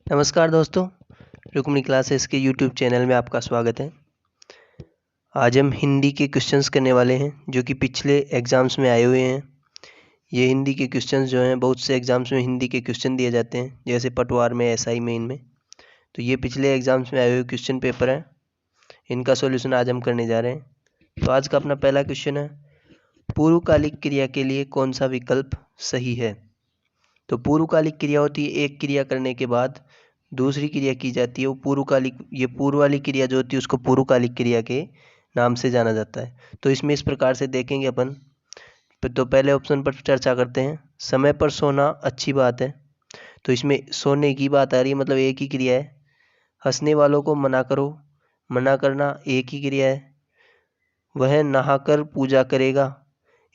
नमस्कार दोस्तों, रुक्मिणी क्लासेस के यूट्यूब चैनल में आपका स्वागत है। आज हम हिंदी के क्वेश्चंस करने वाले हैं जो कि पिछले एग्ज़ाम्स में आए हुए हैं। ये हिंदी के क्वेश्चंस जो हैं, बहुत से एग्ज़ाम्स में हिंदी के क्वेश्चन दिए जाते हैं, जैसे पटवार में, एसआई में, इनमें। तो ये पिछले एग्ज़ाम्स में आए हुए क्वेश्चन पेपर हैं, इनका सॉल्यूशन आज हम करने जा रहे हैं। तो आज का अपना पहला क्वेश्चन है, पूर्वकालिक क्रिया के लिए कौन सा विकल्प सही है। तो पूर्वकालिक क्रिया होती है एक क्रिया करने के बाद दूसरी क्रिया की जाती है, वो पूर्वकालिक। ये पूर्व वाली क्रिया जो होती है उसको पूर्वकालिक क्रिया के नाम से जाना जाता है। तो इसमें इस प्रकार से देखेंगे अपन। तो पहले ऑप्शन पर चर्चा करते हैं। समय पर सोना अच्छी बात है, तो इसमें सोने की बात आ रही है, मतलब एक ही क्रिया है। हंसने वालों को मना करो, मना करना एक ही क्रिया है। वह नहाकर पूजा करेगा,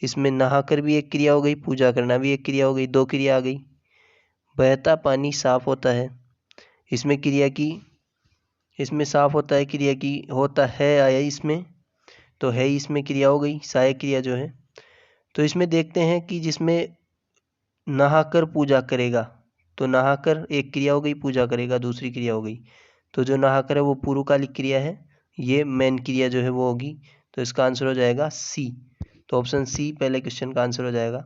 इसमें नहाकर भी एक क्रिया हो गई, पूजा करना भी एक क्रिया हो गई, दो क्रिया आ गई। बहता पानी साफ होता है, इसमें क्रिया की, इसमें साफ होता है क्रिया की, होता है आया इसमें, तो है इसमें क्रिया हो गई, सहायक क्रिया जो है। तो इसमें देखते हैं कि जिसमें नहाकर पूजा करेगा, तो नहाकर एक क्रिया हो गई, पूजा करेगा दूसरी क्रिया हो गई। तो जो नहाकर है वो पूर्वकालिक क्रिया है, ये मेन क्रिया जो है वो होगी। तो इसका आंसर हो जाएगा सी। तो ऑप्शन सी पहले क्वेश्चन का आंसर हो जाएगा।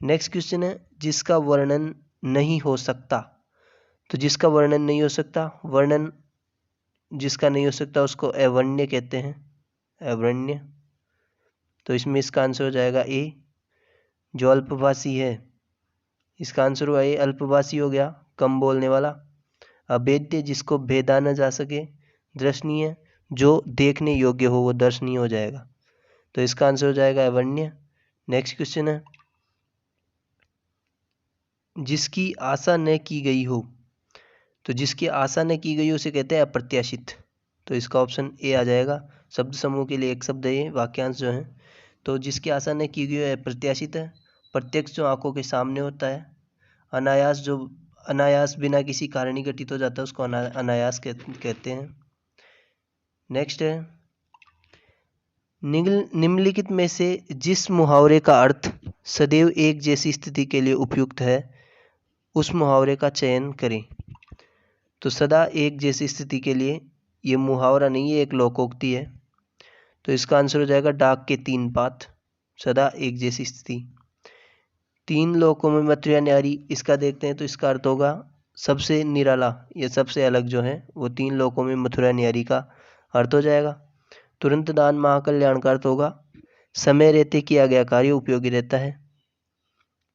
नेक्स्ट क्वेश्चन है, जिसका वर्णन नहीं हो सकता। तो जिसका वर्णन नहीं हो सकता, वर्णन जिसका नहीं हो सकता उसको अवर्ण्य कहते हैं, अवर्ण्य। तो इसमें इसका आंसर हो जाएगा ए। जो अल्पभाषी है, इसका आंसर हुआ ए, अल्पभाषी हो गया, कम बोलने वाला। अभेद्य, जिसको भेदा न जा सके। दर्शनीय, जो देखने योग्य हो वो दर्शनीय हो जाएगा। तो इसका आंसर हो जाएगा अवर्ण्य। नेक्स्ट क्वेश्चन है, जिसकी आशा न की गई हो। तो जिसकी आशा न की गई हो उसे कहते हैं अप्रत्याशित। तो इसका ऑप्शन ए आ जाएगा। शब्द समूह के लिए एक शब्द है ये, वाक्यांश जो है। तो जिसकी आशा न की गई है प्रत्याशित है। प्रत्यक्ष, जो आंखों के सामने होता है। अनायास, जो अनायास बिना किसी कारण ही घटित हो जाता है उसको अनायास कहते हैं। नेक्स्ट है, निम्नलिखित में से जिस मुहावरे का अर्थ सदैव एक जैसी स्थिति के लिए उपयुक्त है उस मुहावरे का चयन करें। तो सदा एक जैसी स्थिति के लिए ये मुहावरा नहीं है, एक लोकोक्ति है। तो इसका आंसर हो जाएगा डाक के तीन पात, सदा एक जैसी स्थिति। तीन लोकों में मथुरा न्यारी, इसका देखते हैं। तो इसका अर्थ होगा सबसे निराला या सबसे अलग जो है वो तीन लोकों में मथुरा न्यारी का अर्थ हो जाएगा। तुरंत दान महाकल्याण का अर्थ होगा समय रहते किया गया कार्य उपयोगी रहता है।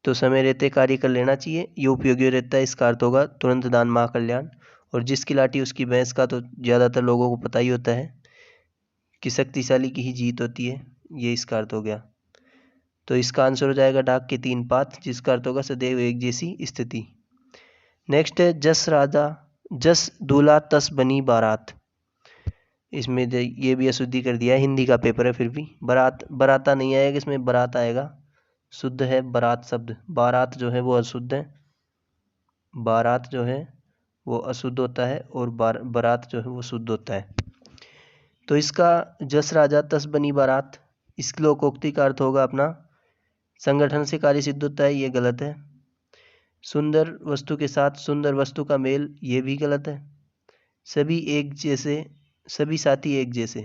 तो समय रहते कार्य कर लेना चाहिए, ये उपयोगी रहता है, इसका अर्थ होगा तुरंत दान महाकल्याण। और जिसकी लाठी उसकी भैंस का तो ज़्यादातर लोगों को पता ही होता है कि शक्तिशाली की ही जीत होती है, ये इसका अर्थ हो गया। तो इसका आंसर हो जाएगा डाक के तीन पात, जिसका अर्थ होगा सदैव एक जैसी स्थिति। नेक्स्ट है, जस राजा जस दूल्हा तस बनी बारात। इसमें ये भी अशुद्धि कर दिया है, हिंदी का पेपर है फिर भी। बारात, बराता नहीं आएगा इसमें, बारात आएगा। शुद्ध है बारात शब्द, बारात जो है वो अशुद्ध है, बारात जो है वो अशुद्ध होता है और बारात जो है वो शुद्ध होता है। तो इसका जस राजा तस बनी बारात, इस लोकोक्ति का अर्थ होगा अपना संगठन से कार्य सिद्ध होता है, ये गलत है। सुंदर वस्तु के साथ सुंदर वस्तु का मेल, ये भी गलत है। सभी एक जैसे, सभी साथी एक जैसे,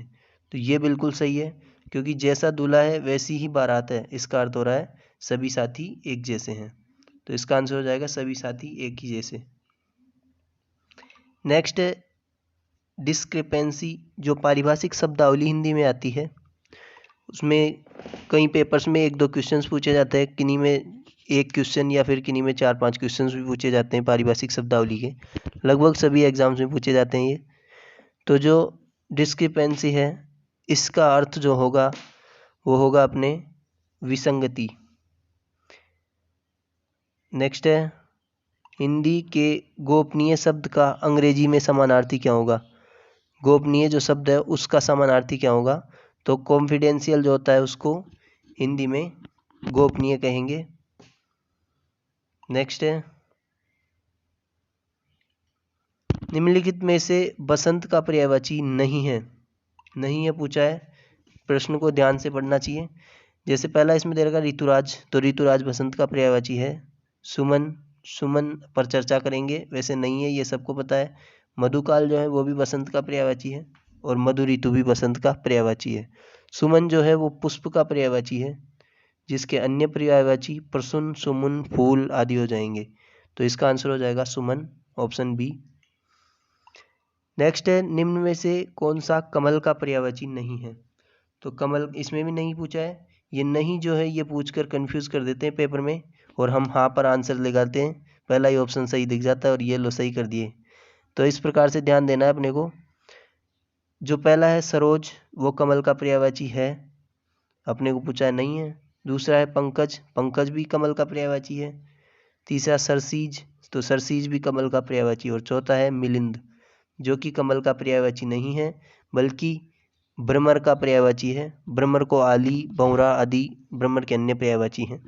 तो ये बिल्कुल सही है, क्योंकि जैसा दूल्हा है वैसी ही बारात है, इसका अर्थ हो रहा है सभी साथी एक जैसे हैं। तो इसका आंसर हो जाएगा सभी साथी एक ही जैसे। नेक्स्ट है डिस्क्रिपेंसी, जो पारिभाषिक शब्दावली हिंदी में आती है, उसमें कई पेपर्स में एक दो क्वेश्चंस पूछे जाते हैं, किन्हीं में एक क्वेश्चन या फिर किन्हीं में 4-5 क्वेश्चंस भी पूछे जाते हैं पारिभाषिक शब्दावली के। लगभग सभी एग्जाम्स में पूछे जाते हैं ये। तो जो डिस्क्रिपेंसी है, इसका अर्थ जो होगा वो होगा अपने विसंगति। नेक्स्ट है, हिंदी के गोपनीय शब्द का अंग्रेजी में समानार्थी क्या होगा। गोपनीय जो शब्द है उसका समानार्थी क्या होगा। तो कॉन्फिडेंशियल जो होता है उसको हिंदी में गोपनीय कहेंगे। नेक्स्ट है, निम्नलिखित में से बसंत का पर्यायवाची नहीं है, नहीं है पूछा है, प्रश्न को ध्यान से पढ़ना चाहिए। जैसे पहला इसमें दे रखा ऋतुराज, तो ऋतुराज बसंत का पर्यायवाची है। सुमन, सुमन पर चर्चा करेंगे, वैसे नहीं है, ये सबको पता है। मधुकाल जो है वो भी बसंत का पर्यायवाची है और मधु ऋतु भी बसंत का पर्यायवाची है। सुमन जो है वो पुष्प का पर्यायवाची है, जिसके अन्य पर्यायवाची प्रसून, सुमन, फूल आदि हो जाएंगे। तो इसका आंसर हो जाएगा सुमन, ऑप्शन बी। नेक्स्ट है, निम्न में से कौन सा कमल का पर्यायवाची नहीं है? तो कमल इसमें भी नहीं पूछा है। ये नहीं जो है ये पूछकर कंफ्यूज कर देते हैं पेपर में, और हम हाँ पर आंसर लगाते हैं, पहला ही ऑप्शन सही दिख जाता है और ये लो सही कर दिए। तो इस प्रकार से ध्यान देना है अपने को। जो पहला है सरोज, वो कमल का पर्यायवाची है, अपने को पूछा है नहीं है। दूसरा है पंकज, पंकज भी कमल का पर्यायवाची है। तीसरा सरसीज, तो सरसीज भी कमल का पर्यायवाची। और चौथा है मिलिंद, जो कि कमल का पर्यायवाची नहीं है बल्कि भ्रमर का पर्यायवाची है। भ्रमर को आली, भंवरा आदि भ्रमर के अन्य पर्यायवाची हैं।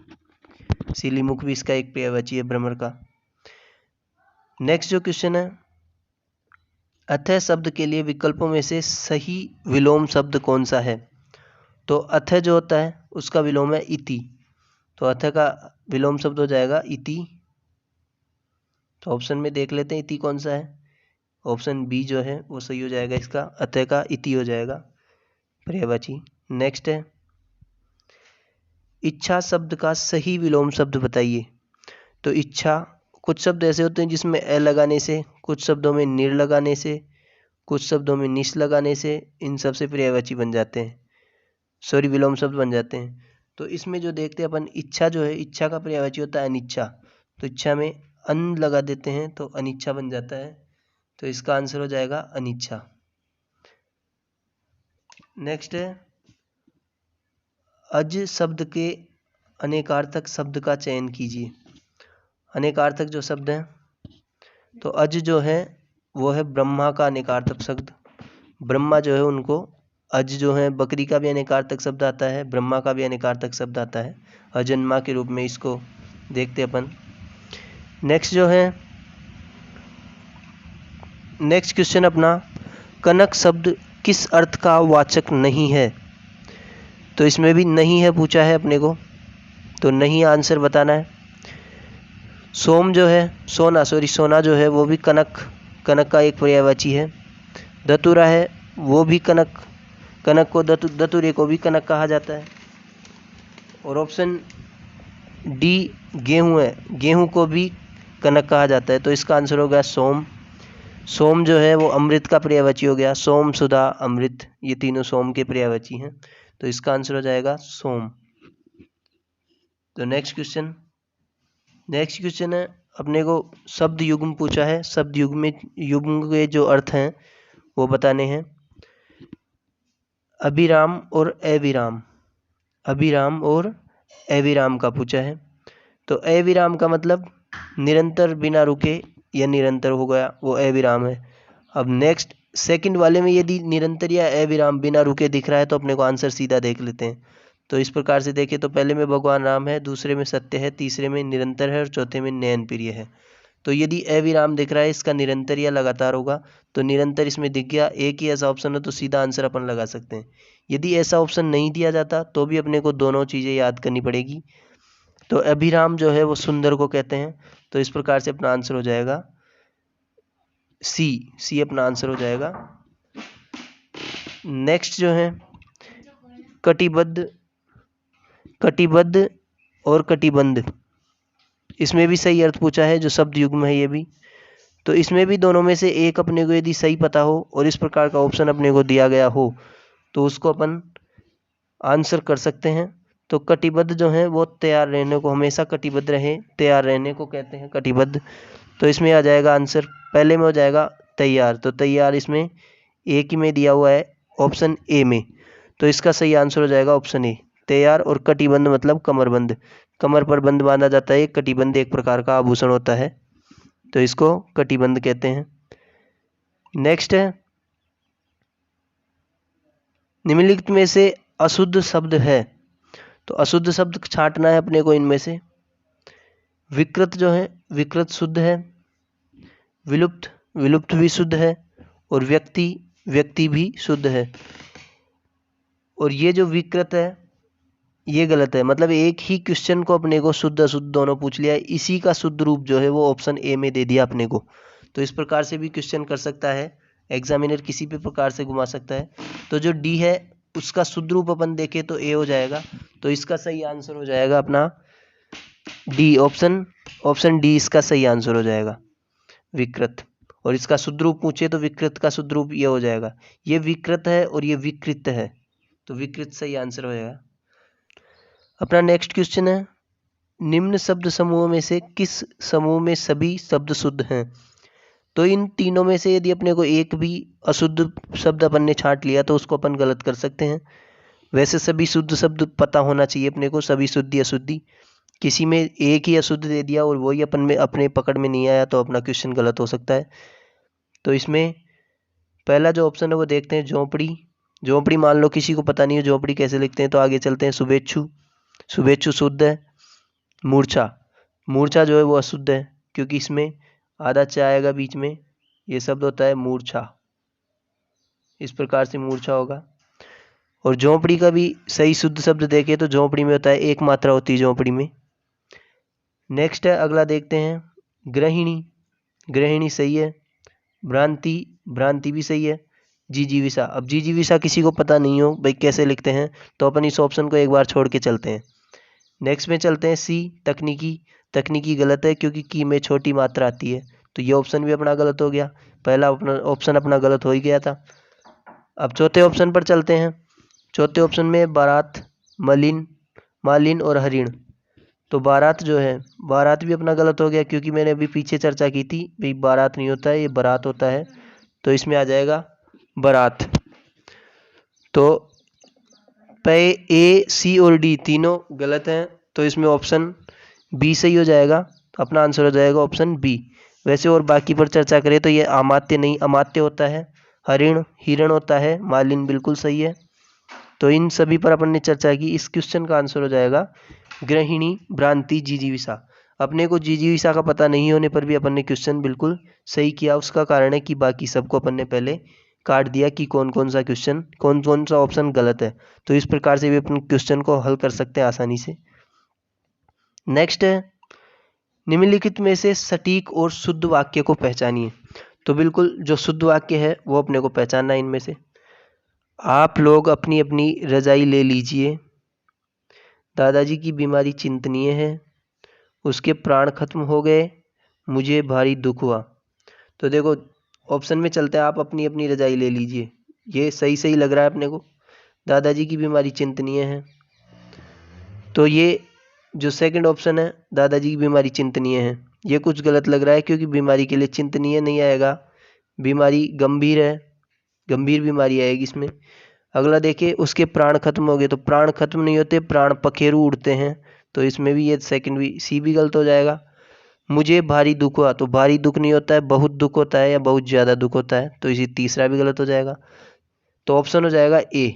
सिलीमुख भी इसका एक पर्यायवाची है भ्रमर का। नेक्स्ट जो क्वेश्चन है, अथः शब्द के लिए विकल्पों में से सही विलोम शब्द कौन सा है? तो अथः जो होता है उसका विलोम है इति, तो अथः का विलोम शब्द हो जाएगा इति। तो ऑप्शन में देख लेते हैं इति कौन सा है। ऑप्शन बी जो है वो सही हो जाएगा, इसका अथः का इति हो जाएगा पर्यायवाची। नेक्स्ट है, इच्छा शब्द का सही विलोम शब्द बताइए। तो इच्छा, कुछ शब्द ऐसे होते हैं जिसमें ए लगाने से, कुछ शब्दों में निर लगाने से, कुछ शब्दों में निश लगाने से इन सब से पर्यायवाची बन जाते हैं, सॉरी विलोम शब्द बन जाते हैं। तो इसमें जो देखते हैं अपन, इच्छा जो है, इच्छा का पर्यायवाची होता है अनिच्छा, तो इच्छा में अन लगा देते हैं तो अनिच्छा बन जाता है। तो इसका आंसर हो जाएगा अनिच्छा। नेक्स्ट है, अज शब्द के अनेकार्थक शब्द का चयन कीजिए। अनेकार्थक जो शब्द है, तो अज जो है वो है ब्रह्मा का अनेकार्थक शब्द। ब्रह्मा जो है उनको अज जो है, बकरी का भी अनेकार्थक शब्द आता है, ब्रह्मा का भी अनेकार्थक शब्द आता है, अजन्मा के रूप में इसको देखते अपन। नेक्स्ट जो है, नेक्स्ट क्वेश्चन अपना, कनक शब्द किस अर्थ का वाचक नहीं है? तो इसमें भी नहीं है पूछा है अपने को, तो नहीं आंसर बताना है। सोम जो है, सोना जो है वो भी कनक का एक पर्यायवाची है। धतुरा है वो भी कनक को धतुरे को भी कनक कहा जाता है। और ऑप्शन डी गेहूं है, गेहूं को भी कनक कहा जाता है। तो इसका आंसर हो गया सोम। सोम जो है वो अमृत का पर्यायवाची हो गया, सोम, सुधा, अमृत, ये तीनों सोम के पर्यायवाची हैं। तो इसका आंसर हो जाएगा सोम। तो नेक्स्ट क्वेश्चन है, अपने को शब्द युग्म पूछा है। शब्द युग्म के जो अर्थ हैं वो बताने हैं। अभिराम और अविराम, अभिराम और अविराम का पूछा है। तो अविराम का मतलब निरंतर बिना रुके या निरंतर हो गया, वो अविराम है। अब नेक्स्ट सेकंड वाले में यदि निरंतर या अविराम बिना रुके दिख रहा है तो अपने को आंसर सीधा देख लेते हैं। तो इस प्रकार से देखें तो पहले में भगवान राम है, दूसरे में सत्य है, तीसरे में निरंतर है और चौथे में नयन प्रिय है। तो यदि अविराम दिख रहा है, इसका निरंतर या लगातार होगा। तो निरंतर इसमें दिख गया, एक ही ऐसा ऑप्शन है तो सीधा आंसर अपन लगा सकते हैं। यदि ऐसा ऑप्शन नहीं दिया जाता तो भी अपने को दोनों चीज़ें याद करनी पड़ेगी। तो अभिराम जो है वो सुंदर को कहते हैं। तो इस प्रकार से अपना आंसर हो जाएगा सी अपना आंसर हो जाएगा। नेक्स्ट जो है, कटिबद्ध और कटिबंध, इसमें भी सही अर्थ पूछा है, जो शब्द युग्म है ये भी। तो इसमें भी दोनों में से एक अपने को यदि सही पता हो और इस प्रकार का ऑप्शन अपने को दिया गया हो तो उसको अपन आंसर कर सकते हैं। तो कटिबद्ध जो है वो तैयार रहने को, हमेशा कटिबद्ध रहे, तैयार रहने को कहते हैं कटिबद्ध। तो इसमें आ जाएगा आंसर, पहले में हो जाएगा तैयार। तो तैयार इसमें एक ही में दिया हुआ है, ऑप्शन ए में। तो इसका सही आंसर हो जाएगा ऑप्शन ए, तैयार। और कटिबंध मतलब कमरबंद, कमर पर बंद बांधा जाता है। कटिबंध एक प्रकार का आभूषण होता है, तो इसको कटिबंध कहते हैं। नेक्स्ट है, निम्नलिखित में से अशुद्ध शब्द है। तो अशुद्ध शब्द छांटना है अपने को इनमें से। विकृत जो है, विकृत शुद्ध है। विलुप्त भी शुद्ध है। और व्यक्ति भी शुद्ध है। और ये जो विकृत है ये गलत है। मतलब एक ही क्वेश्चन को अपने को शुद्ध अशुद्ध दोनों पूछ लिया, इसी का शुद्ध रूप जो है वो ऑप्शन ए में दे दिया अपने को। तो इस प्रकार से भी क्वेश्चन कर सकता है एग्जामिनर, किसी भी प्रकार से घुमा सकता है। तो जो डी है उसका शुद्ध रूप अपन देखें तो ए हो जाएगा। तो इसका सही आंसर हो जाएगा अपना डी, ऑप्शन डी इसका सही आंसर हो जाएगा, विकृत। और इसका शुद्ध रूप पूछे तो विकृत का शुद्ध रूप ये हो जाएगा, ये विकृत है और ये विकृत है, तो विकृत सही आंसर हो जाएगा। अपना नेक्स्ट क्वेश्चन है, निम्न शब्द समूह में से किस समूह में सभी शब्द शुद्ध हैं? तो इन तीनों में से यदि अपने को एक भी अशुद्ध शब्द अपन ने छांट लिया तो उसको अपन गलत कर सकते हैं। वैसे सभी शुद्ध शब्द पता होना चाहिए अपने को, सभी शुद्धि अशुद्धि। किसी में एक ही अशुद्ध दे दिया और वही अपन में अपने पकड़ में नहीं आया तो अपना क्वेश्चन गलत हो सकता है। तो इसमें पहला जो ऑप्शन है वो देखते हैं, झोंपड़ी। झोंपड़ी मान लो किसी को पता नहीं है झोंपड़ी कैसे लिखते हैं, तो आगे चलते हैं। शुभेच्छु, शुभेच्छु शुद्ध है। मूर्छा, मूर्छा जो है वो अशुद्ध है, क्योंकि इसमें आधा च आएगा बीच में, ये शब्द होता है मूर्छा, इस प्रकार से मूर्छा होगा। और झोंपड़ी का भी सही शुद्ध शब्द देखें तो झोंपड़ी में होता है एक मात्रा होती है झोंपड़ी में। नेक्स्ट है, अगला देखते हैं, गृहिणी। गृहिणी सही है। भ्रांति, भ्रांति भी सही है। जिजीविषा, अब जिजीविषा किसी को पता नहीं हो भाई कैसे लिखते हैं तो अपन इस ऑप्शन को एक बार छोड़ के चलते हैं। नेक्स्ट में चलते हैं सी, तकनीकी। तकनीकी गलत है क्योंकि की में छोटी मात्रा आती है, तो ये ऑप्शन भी अपना गलत हो गया। पहला ऑप्शन अपना गलत हो ही गया था। अब चौथे ऑप्शन पर चलते हैं। चौथे ऑप्शन में बारात, मलिन, मालिन और हरिण। तो बारात जो है, बारात भी अपना गलत हो गया क्योंकि मैंने अभी पीछे चर्चा की थी भाई बारात नहीं होता है, ये बारात होता है, तो इसमें आ जाएगा बारात। तो ए, सी और डी तीनों गलत हैं, तो इसमें ऑप्शन बी सही हो जाएगा, अपना आंसर हो जाएगा ऑप्शन बी। वैसे और बाकी पर चर्चा करें तो ये अमात्य नहीं, अमात्य होता है। हरिण, हिरण होता है। मालिन बिल्कुल सही है। तो इन सभी पर अपन ने चर्चा की। इस क्वेश्चन का आंसर हो जाएगा गृहिणी, भ्रांति, जिजीविषा। अपने को जिजीविषा का पता नहीं होने पर भी अपन ने क्वेश्चन बिल्कुल सही किया। उसका कारण है कि बाकी सबको अपन ने पहले काट दिया कि कौन कौन सा क्वेश्चन, कौन कौन सा ऑप्शन गलत है। तो इस प्रकार से भी अपन क्वेश्चन को हल कर सकते हैं आसानी से। नेक्स्ट है, निम्नलिखित में से सटीक और शुद्ध वाक्य को पहचानिए। तो बिल्कुल जो शुद्ध वाक्य है वो अपने को पहचानना है इनमें से। आप लोग अपनी अपनी रजाई ले लीजिए। दादाजी की बीमारी चिंतनीय है। उसके प्राण खत्म हो गए। मुझे भारी दुख हुआ। तो देखो ऑप्शन में चलते हैं, आप अपनी अपनी रजाई ले लीजिए, ये सही सही लग रहा है अपने को। दादाजी की बीमारी चिंतनीय है, तो ये जो सेकंड ऑप्शन है दादाजी की बीमारी चिंतनीय है, ये कुछ गलत लग रहा है क्योंकि बीमारी के लिए चिंतनीय नहीं आएगा, बीमारी गंभीर है, गंभीर बीमारी आएगी इसमें। अगला देखिए, उसके प्राण खत्म हो गए, तो प्राण खत्म नहीं होते, प्राण पखेरु उड़ते हैं, तो इसमें भी ये सेकंड भी, सी भी गलत हो जाएगा। मुझे भारी दुख हुआ, तो भारी दुख नहीं होता है, बहुत दुख होता है या बहुत ज़्यादा दुख होता है, तो इसी तीसरा भी गलत हो जाएगा। तो ऑप्शन हो जाएगा ए।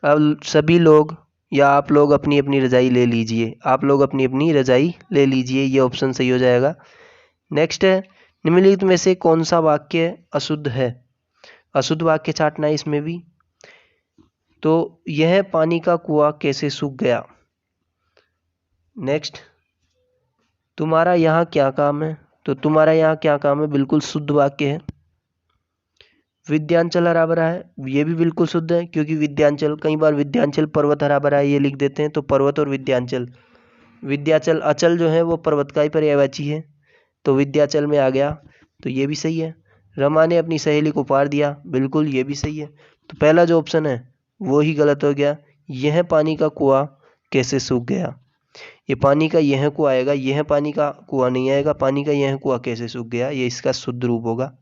अब सभी लोग या आप लोग अपनी अपनी रजाई ले लीजिए, आप लोग अपनी अपनी रजाई ले लीजिए, ये ऑप्शन सही हो जाएगा। नेक्स्ट है, निम्नलिखित में से कौन सा वाक्य अशुद्ध है? अशुद्ध वाक्य छांटना है इसमें भी। तो यह पानी का कुआं कैसे सूख गया। नेक्स्ट, तुम्हारा यहाँ क्या काम है, तो तुम्हारा यहाँ क्या काम है बिल्कुल शुद्ध वाक्य है। विद्यांचल हरा भरा है, ये भी बिल्कुल शुद्ध है क्योंकि विद्यांचल, कई बार विद्यांचल पर्वत हरा भरा है ये लिख देते हैं, तो पर्वत और विद्यांचल, विद्याचल अचल जो है वो पर्वत का ही पर्यायवाची है, तो विद्याचल में आ गया, तो ये भी सही है। रमा ने अपनी सहेली को पार दिया, बिल्कुल ये भी सही है। तो पहला जो ऑप्शन है वो ही गलत हो गया, यह पानी का कुआं कैसे सूख गया। ये पानी का यह कुआं आएगा, यह पानी का कुआं नहीं आएगा, पानी का यह कुआं कैसे सूख गया, ये इसका शुद्ध रूप होगा,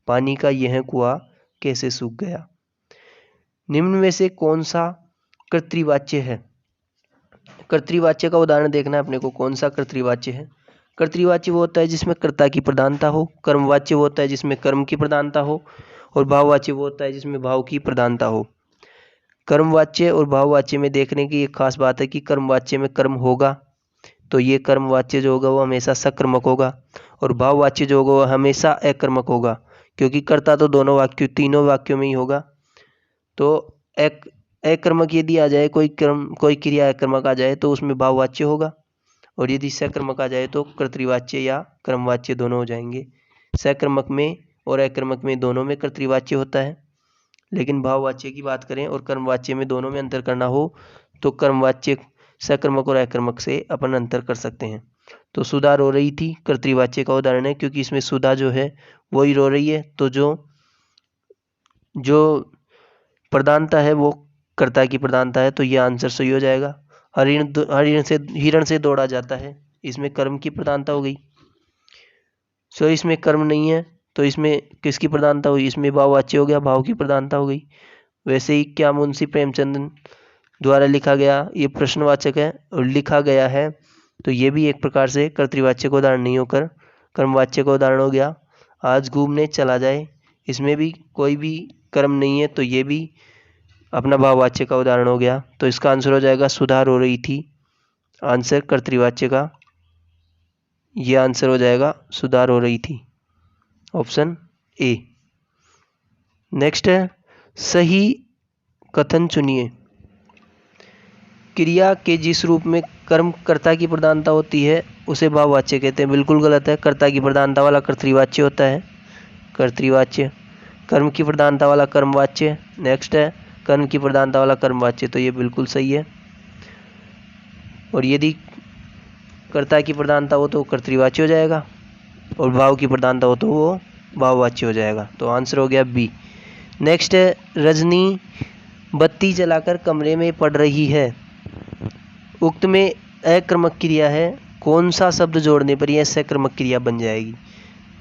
पानी का यह कुआं कैसे सूख गया। निम्न में से कौन सा कर्तृवाच्य है। कर्तृवाच्य का उदाहरण देखना है अपने को, कौन सा कर्तृवाच्य है। कर्तृवाच्य वो होता है जिसमें कर्ता की प्रधानता हो, कर्मवाच्य वो होता है जिसमें कर्म की प्रधानता हो, और भाववाच्य वो होता है जिसमें भाव की प्रधानता हो। कर्मवाच्य और भाववाच्य में देखने की एक खास बात है कि कर्मवाच्य में कर्म होगा तो ये कर्मवाच्य जो होगा वो हमेशा सकर्मक होगा, और भाववाच्य जो होगा वो हमेशा अकर्मक होगा, क्योंकि कर्ता तो दोनों वाक्यों, तीनों वाक्यों में ही होगा। तो एक अकर्मक यदि आ जाए, कोई क्रिया अकर्मक आ जाए तो उसमें भाववाच्य होगा, और यदि सकर्मक आ जाए तो कर्तृवाच्य या क्रमवाच्य दोनों हो जाएंगे। सकर्मक में और अकर्मक में दोनों में कर्तृवाच्य होता है, लेकिन भाववाच्य की बात करें और कर्मवाच्य में दोनों में अंतर करना हो तो कर्मवाच्य सकर्मक और अकर्मक से अपन अंतर कर सकते हैं। तो सुधा रो रही थी कर्तृवाच्य का उदाहरण है, क्योंकि इसमें सुधा जो है वही रो रही है, तो जो प्रधानता है वो कर्ता की प्रधानता है, तो ये आंसर सही हो जाएगा। हिरण से दौड़ा जाता है, इसमें कर्म की प्रधानता हो गई। सो इसमें कर्म नहीं है तो इसमें किसकी प्रधानता हुई, इसमें भाववाच्य हो गया, भाव की प्रधानता हो गई। वैसे ही क्या मुंशी प्रेमचंद द्वारा लिखा गया ये प्रश्नवाचक है और लिखा गया है, तो ये भी एक प्रकार से कर्तृवाच्य का उदाहरण नहीं होकर कर्मवाच्य का उदाहरण हो गया। आज घूमने चला जाए, इसमें भी कोई भी कर्म नहीं है, तो ये भी अपना भाववाच्य का उदाहरण हो गया। तो इसका आंसर हो जाएगा सुधा रो रही थी, आंसर कर्तृवाच्य का, ये आंसर हो जाएगा सुधा रो रही थी, ऑप्शन ए। नेक्स्ट है सही कथन चुनिए। क्रिया के जिस रूप में कर्म कर्ता की प्रधानता होती है उसे भाववाच्य कहते हैं। बिल्कुल गलत है, कर्ता की प्रधानता वाला कर्तृवाच्य होता है, कर्तृवाच्य। कर्म की प्रधानता वाला कर्मवाच्य। नेक्स्ट है कर्म की प्रधानता वाला कर्मवाच्य, तो ये बिल्कुल सही है। और यदि कर्ता की प्रधानता हो तो कर्तृवाच्य हो जाएगा, और भाव की प्रधानता हो तो वो भाववाच्य हो जाएगा, तो आंसर हो गया बी। नेक्स्ट है रजनी बत्ती जलाकर कमरे में पढ़ रही है। उक्त में अकर्मक क्रिया है, कौन सा शब्द जोड़ने पर यह सकर्मक क्रिया बन जाएगी।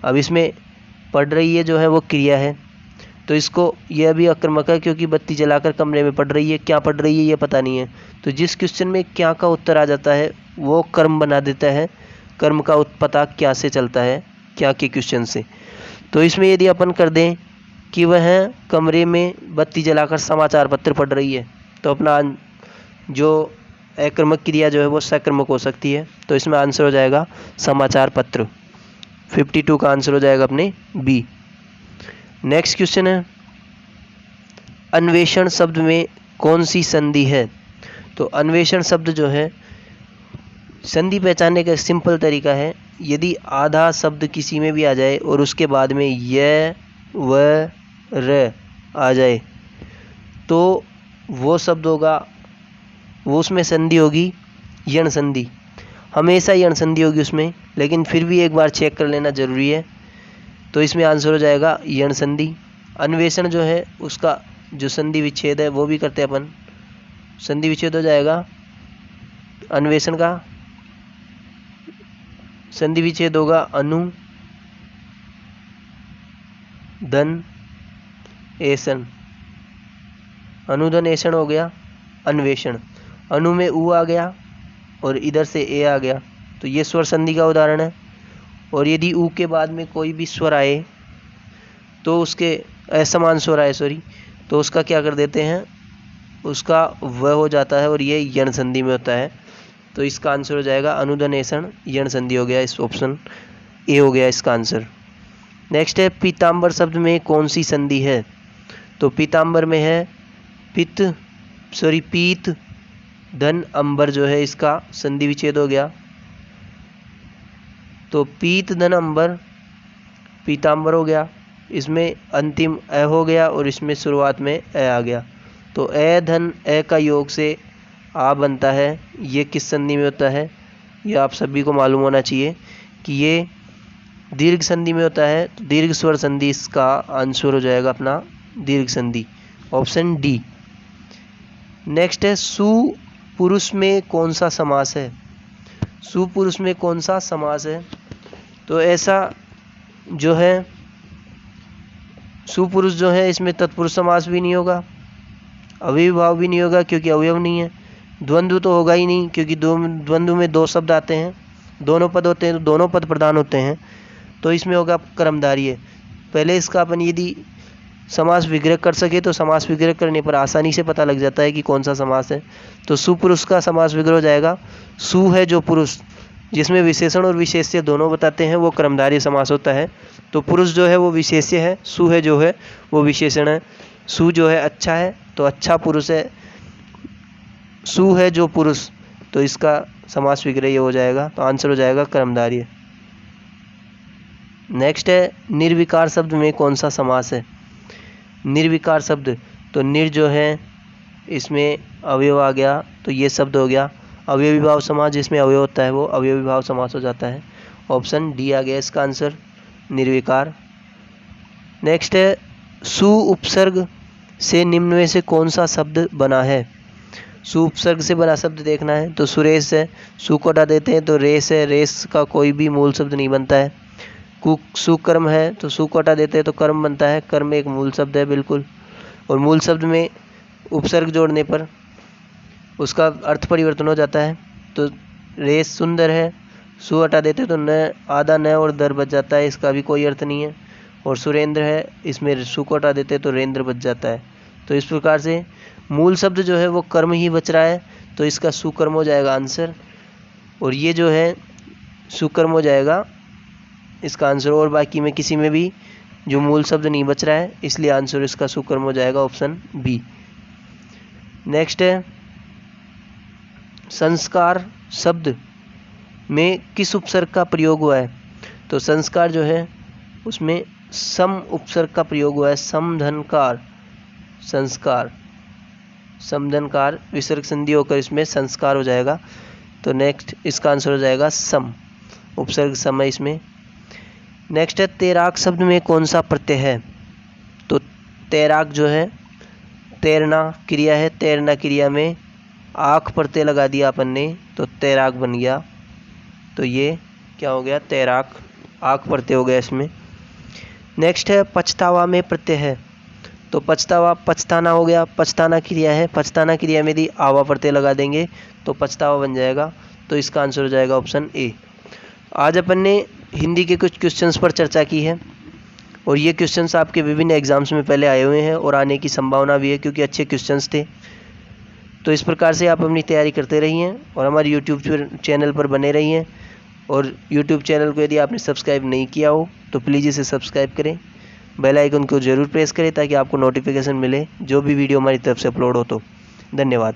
अब इसमें पढ़ रही है जो है वो क्रिया है, तो इसको यह भी अकर्मक है क्योंकि बत्ती जलाकर कमरे में पढ़ रही है। क्या पढ़ रही है ये पता नहीं है, तो जिस क्वेश्चन में क्या का उत्तर आ जाता है वो कर्म बना देता है। कर्म का पता क्या से चलता है, क्या के क्वेश्चन से। तो इसमें यदि अपन कर दें कि वह कमरे में बत्ती जलाकर समाचार पत्र पढ़ रही है, तो अपना जो अकर्मक क्रिया जो है वो सकर्मक हो सकती है, तो इसमें आंसर हो जाएगा समाचार पत्र। 52 का आंसर हो जाएगा अपने बी। नेक्स्ट क्वेश्चन है अन्वेषण शब्द में कौन सी संधि है। तो अन्वेषण शब्द जो है संधि पहचानने का सिंपल तरीका है, यदि आधा शब्द किसी में भी आ जाए और उसके बाद में य व र आ जाए तो वो शब्द होगा, वो उसमें संधि होगी यण संधि, हमेशा यण संधि होगी उसमें, लेकिन फिर भी एक बार चेक कर लेना जरूरी है। तो इसमें आंसर हो जाएगा यण संधि। अन्वेषण जो है उसका जो संधि विच्छेद है वो भी करते हैं अपन, संधि विच्छेद हो जाएगा अन्वेषण का, संधि विच्छेद होगा अनुधन ऐसन, अनुधन ऐसन हो गया अन्वेषण। अनु में उ आ गया और इधर से ए आ गया, तो ये स्वर संधि का उदाहरण है। और यदि उ के बाद में कोई भी स्वर आए तो उसके असमान स्वर आए तो उसका क्या कर देते हैं, उसका व हो जाता है और ये यण संधि में होता है। तो इसका आंसर हो जाएगा अनुधन ऐसन यण संधि हो गया, इस ऑप्शन ए हो गया इसका आंसर। नेक्स्ट है पीताम्बर शब्द में कौन सी संधि है। तो पीताम्बर में है पीत धन अंबर जो है इसका संधि विच्छेद हो गया, तो पीत धन अंबर पीताम्बर हो गया। इसमें अंतिम अ हो गया और इसमें शुरुआत में अ आ गया, तो अ धन अ का योग से आ बनता है। ये किस संधि में होता है, ये आप सभी को मालूम होना चाहिए कि ये दीर्घ संधि में होता है, तो दीर्घ स्वर संधि इसका आंसर हो जाएगा अपना दीर्घ संधि, ऑप्शन डी। नेक्स्ट है सुपुरुष में कौन सा समास है। सुपुरुष में कौन सा समास है, तो ऐसा जो है सुपुरुष जो है इसमें तत्पुरुष समास भी नहीं होगा, अवयवी भाव भी नहीं होगा क्योंकि अवयव नहीं है, द्वंद्व तो होगा ही नहीं क्योंकि द्वंद्व में दो शब्द आते हैं, दोनों पद होते हैं तो दोनों पद प्रधान होते हैं, तो इसमें होगा कर्मधारय। पहले इसका अपन यदि समास विग्रह कर सके तो समास विग्रह करने पर आसानी से पता लग जाता है कि कौन सा समास है। तो सुपुरुष का समास विग्रह हो जाएगा, सु है जो पुरुष जिसमें विशेषण और विशेष्य दोनों बताते हैं वो कर्मधारय समास होता है। तो पुरुष जो है वो विशेष्य है, सु है जो है वो विशेषण है। सु जो है अच्छा है तो अच्छा पुरुष है, सु है जो पुरुष, तो इसका समास विग्रह हो जाएगा, तो आंसर हो जाएगा कर्मधारय। नेक्स्ट है निर्विकार शब्द में कौन सा समास है। निर्विकार शब्द, तो निर जो है इसमें अवयव आ गया, तो ये शब्द हो गया। अवयवी भाव समास जिसमें अवयव होता है वो अवयवी भाव समास हो जाता है। ऑप्शन डी आ गया इसका आंसर, निर्विकार। नेक्स्ट है सु उपसर्ग से निम्न में से कौन सा शब्द बना है। सु उपसर्ग से बना शब्द देखना है तो सुरेश है, सु को हटा देते हैं तो रेस है, रेस का कोई भी मूल शब्द नहीं बनता है। सुकर्म है तो सु को हटा देते हैं तो कर्म बनता है, कर्म एक मूल शब्द है बिल्कुल। और मूल शब्द में उपसर्ग जोड़ने पर उसका अर्थ परिवर्तन हो जाता है। तो रेस सुंदर है, सु हटा देते तो न, आधा न और दर बच जाता है, इसका भी कोई अर्थ नहीं है। और सुरेंद्र है, इसमें सु को हटा देते तो रेंद्र बच जाता है। तो इस प्रकार से मूल शब्द जो है वो कर्म ही बच रहा है, तो इसका सुकर्म हो जाएगा आंसर। और ये जो है सुकर्म हो जाएगा इसका आंसर। और बाकी में किसी में भी जो मूल शब्द नहीं बच रहा है, इसलिए आंसर इसका सुकर्म हो जाएगा, ऑप्शन बी। नेक्स्ट है संस्कार शब्द में किस उपसर्ग का प्रयोग हुआ है। तो संस्कार जो है उसमें सम उपसर्ग का प्रयोग हुआ है, समधनकार, संस्कार, समधनकार विसर्ग संधि होकर इसमें संस्कार हो जाएगा। तो नेक्स्ट इसका आंसर हो जाएगा सम, उपसर्ग सम है इसमें। नेक्स्ट है तैराक शब्द में कौन सा प्रत्यय है। तो तैराक जो है तैरना क्रिया है, तैरना क्रिया में आँख प्रत्यय लगा दिया अपन ने तो तैराक बन गया। तो ये क्या हो गया, तैराक, आँख प्रत्यय हो गया इसमें। नेक्स्ट है पछतावा में प्रत्यय है। तो पछतावा पछताना हो गया, पछताना क्रिया है, पछताना क्रिया में यदि आवा प्रत्यय लगा देंगे तो पछतावा बन जाएगा। तो इसका आंसर हो जाएगा ऑप्शन ए। आज अपन ने हिंदी के कुछ क्वेश्चंस पर चर्चा की है और ये क्वेश्चंस आपके विभिन्न एग्जाम्स में पहले आए हुए हैं और आने की संभावना भी है क्योंकि अच्छे क्वेश्चंस थे। तो इस प्रकार से आप अपनी तैयारी करते रहिए और हमारे यूट्यूब चैनल पर बने रहिए। और यूट्यूब चैनल को यदि आपने सब्सक्राइब नहीं किया हो तो प्लीज़ इसे सब्सक्राइब करें, बेल आइकन को ज़रूर प्रेस करें ताकि आपको नोटिफिकेशन मिले जो भी वीडियो हमारी तरफ से अपलोड हो। तो धन्यवाद।